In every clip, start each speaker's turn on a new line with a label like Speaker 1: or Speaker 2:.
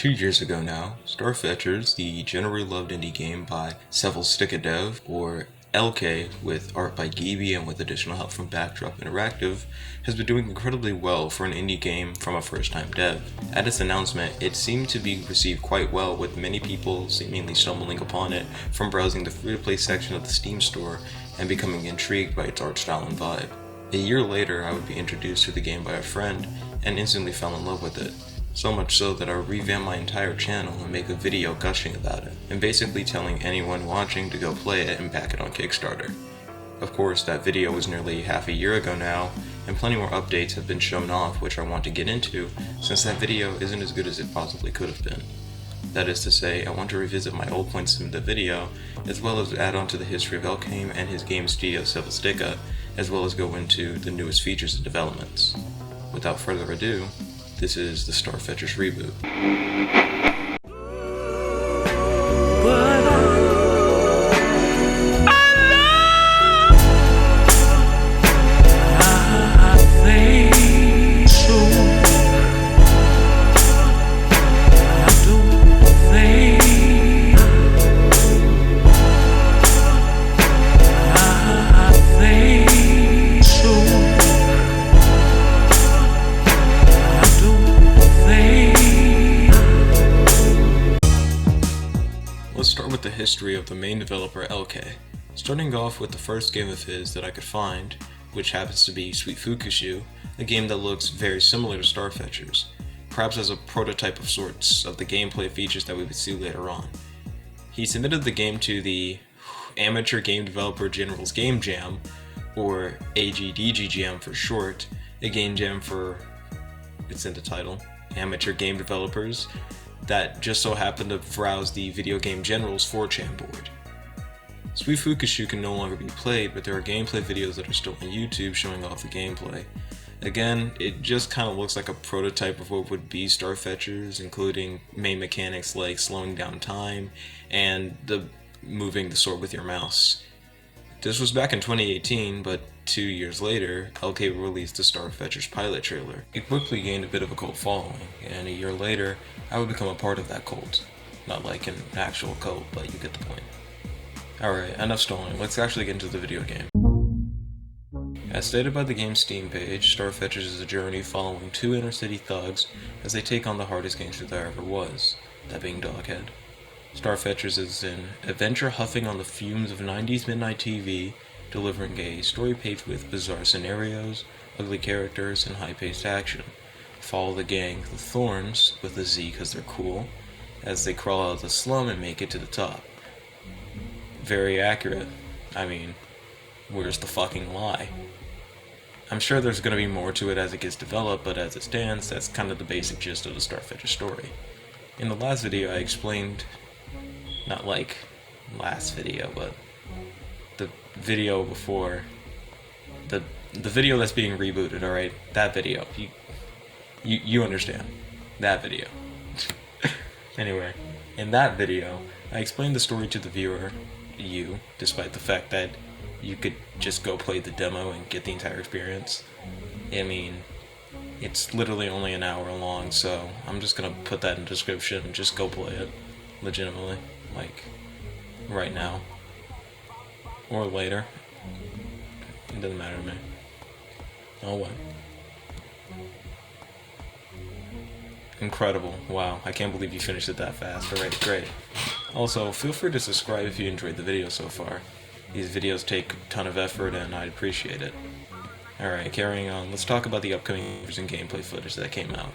Speaker 1: 2 years ago now, Starfetchers, the generally loved indie game by Seville Stickadev, or LK, with art by Gibi and with additional help from Backdrop Interactive, has been doing incredibly well for an indie game from a first-time dev. At its announcement, it seemed to be received quite well, with many people seemingly stumbling upon it from browsing the free-to-play section of the Steam store and becoming intrigued by its art style and vibe. A year later, I would be introduced to the game by a friend and instantly fell in love with it. So much so that I would revamp my entire channel and make a video gushing about it, and basically telling anyone watching to go play it and back it on Kickstarter. Of course, that video was nearly half a year ago now, and plenty more updates have been shown off which I want to get into, since that video isn't as good as it possibly could have been. That is to say, I want to revisit my old points in the video, as well as add on to the history of Elkame and his game studio Seville Sticka, as well as go into the newest features and developments. Without further ado, this is the Starfetchers Reboot. Let's start with the history of the main developer LK, starting off with the first game of his that I could find, which happens to be Sweet Fukushu, a game that looks very similar to Starfetchers, perhaps as a prototype of sorts of the gameplay features that we would see later on. He submitted the game to the Amateur Game Developer General's Game Jam, or AGDG Jam for short, a game jam for, it's in the title, amateur game developers, that just so happened to browse the Video Game General's 4chan board. Sweet Fukushu can no longer be played, but there are gameplay videos that are still on YouTube showing off the gameplay. Again, it just kind of looks like a prototype of what would be Starfetchers, including main mechanics like slowing down time and moving the sword with your mouse. This was back in 2018, but 2 years later, LK released the Starfetchers pilot trailer. It quickly gained a bit of a cult following, and a year later, I would become a part of that cult. Not like an actual cult, but you get the point. Alright, enough stalling, let's actually get into the video game. As stated by the game's Steam page, Starfetchers is a journey following two inner-city thugs as they take on the hardest gangster there ever was, that being Doghead. Starfetchers is an adventure huffing on the fumes of 90s midnight TV, delivering a story page with bizarre scenarios, ugly characters, and high-paced action. Follow the gang, the Thorns, with a Z because they're cool, as they crawl out of the slum and make it to the top. Very accurate. I mean, where's the fucking lie? I'm sure there's going to be more to it as it gets developed, but as it stands, that's kind of the basic gist of the Starfetchers story. In the last video I explained, not like last video, but the video before, the video that's being rebooted, alright? That video. You understand. That video. Anyway, in that video, I explained the story to the viewer, you, despite the fact that you could just go play the demo and get the entire experience. I mean, it's literally only an hour long, so I'm just gonna put that in the description and just go play it. Legitimately. Like, right now. Or later. It doesn't matter to me. Oh what? Incredible. Wow, I can't believe you finished it that fast. Alright, great. Also, feel free to subscribe if you enjoyed the video so far. These videos take a ton of effort and I'd appreciate it. Alright, carrying on, let's talk about the upcoming features and gameplay footage that came out.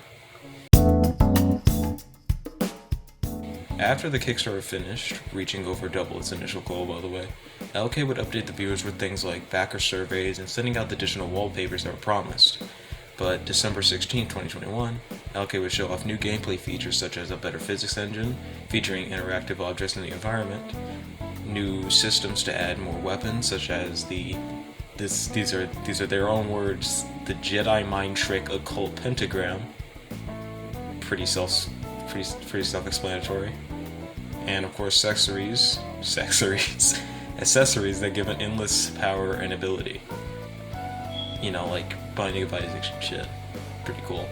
Speaker 1: After the Kickstarter finished, reaching over double its initial goal by the way, LK would update the viewers with things like backer surveys and sending out the additional wallpapers that were promised. But December 16, 2021, LK would show off new gameplay features such as a better physics engine, featuring interactive objects in the environment, new systems to add more weapons such as these are their own words, the Jedi mind trick occult pentagram, pretty self-explanatory, and of course accessories that give it endless power and ability. You know, like Binding of Isaac shit. Pretty cool.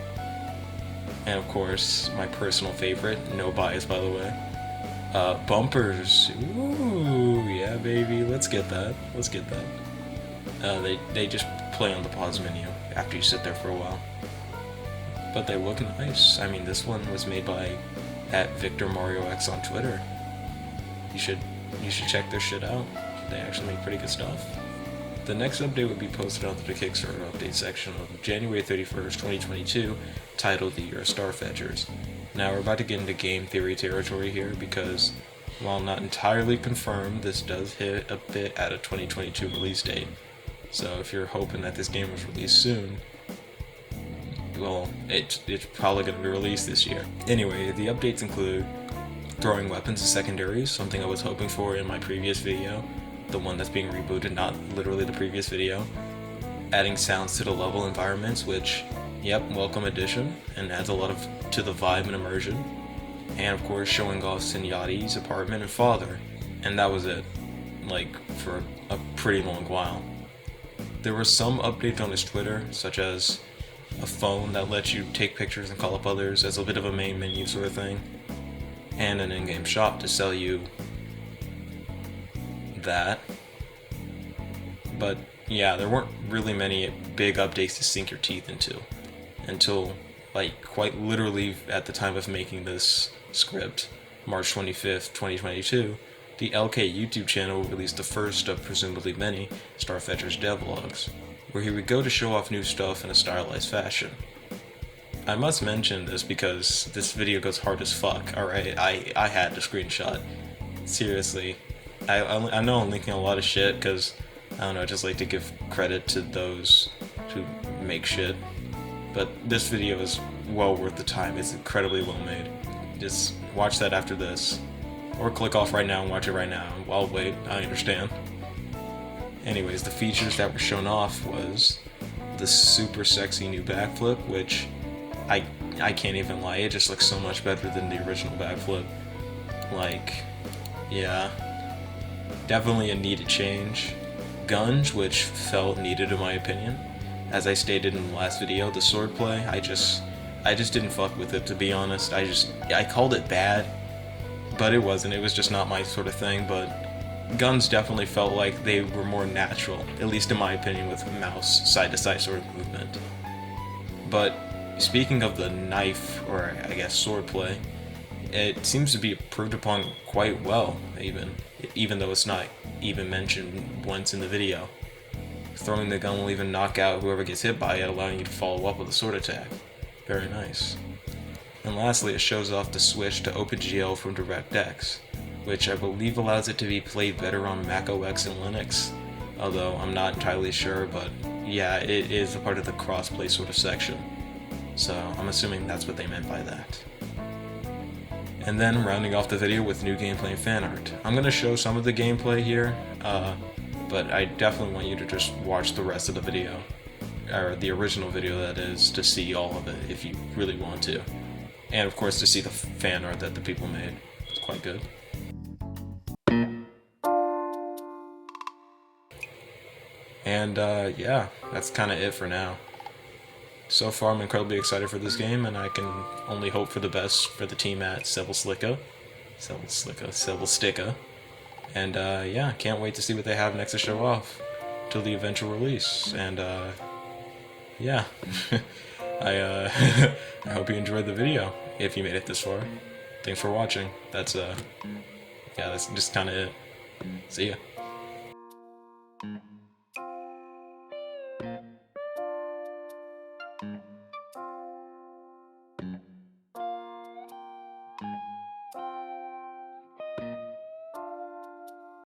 Speaker 1: And of course, my personal favorite, no bias by the way, bumpers. Ooh, yeah, baby. Let's get that. Let's get that. They just play on the pause menu after you sit there for a while. But they look nice. I mean, this one was made by @VictorMarioX on Twitter. You should check their shit out. They actually make pretty good stuff. The next update would be posted onto the Kickstarter update section of January 31st, 2022, titled The Year of Starfetchers. Now we're about to get into game theory territory here because, while not entirely confirmed, this does hit a bit at a 2022 release date. So if you're hoping that this game was released soon, well, it's probably going to be released this year. Anyway, the updates include throwing weapons as secondaries, something I was hoping for in my previous video, the one that's being rebooted, not literally the previous video. Adding sounds to the level environments, which, yep, welcome addition, and adds a lot to the vibe and immersion. And of course, showing off Sinyadi's apartment and father, and that was it, like, for a pretty long while. There were some updates on his Twitter, such as a phone that lets you take pictures and call up others as a bit of a main menu sort of thing, and an in-game shop to sell you that. But yeah, there weren't really many big updates to sink your teeth into until, like, quite literally at the time of making this script, March 25th, 2022, the LK YouTube channel released the first of presumably many Starfetchers devlogs, where he would go to show off new stuff in a stylized fashion. I must mention this because this video goes hard as fuck, alright? I had to screenshot. Seriously. I know I'm linking a lot of shit because, I don't know, I just like to give credit to those who make shit. But this video is well worth the time. It's incredibly well made. Just watch that after this. Or click off right now and watch it right now. I'll wait, I understand. Anyways, the features that were shown off was the super sexy new backflip, which I can't even lie, it just looks so much better than the original backflip. Like, yeah, definitely a needed change. Guns, which felt needed in my opinion. As I stated in the last video, the swordplay, I just didn't fuck with it, to be honest. I called it bad, but it wasn't. It was just not my sort of thing, but guns definitely felt like they were more natural, at least in my opinion, with mouse side-to-side sort of movement. But speaking of the knife, or I guess swordplay, it seems to be improved upon quite well, even though it's not even mentioned once in the video. Throwing the gun will even knock out whoever gets hit by it, allowing you to follow up with a sword attack. Very nice. And lastly, it shows off the switch to OpenGL from DirectX, which I believe allows it to be played better on Mac OS and Linux, although I'm not entirely sure, but yeah, it is a part of the crossplay sort of section. So I'm assuming that's what they meant by that. And then rounding off the video with new gameplay and fan art. I'm going to show some of the gameplay here, but I definitely want you to just watch the rest of the video, or the original video that is, to see all of it if you really want to. And of course to see the fan art that the people made. It's quite good. And yeah, that's kind of it for now. So far I'm incredibly excited for this game, and I can only hope for the best for the team at Sevelsticka. And yeah, can't wait to see what they have next to show off till the eventual release. And yeah, I hope you enjoyed the video, if you made it this far. Thanks for watching. That's yeah, that's just kind of it. See ya.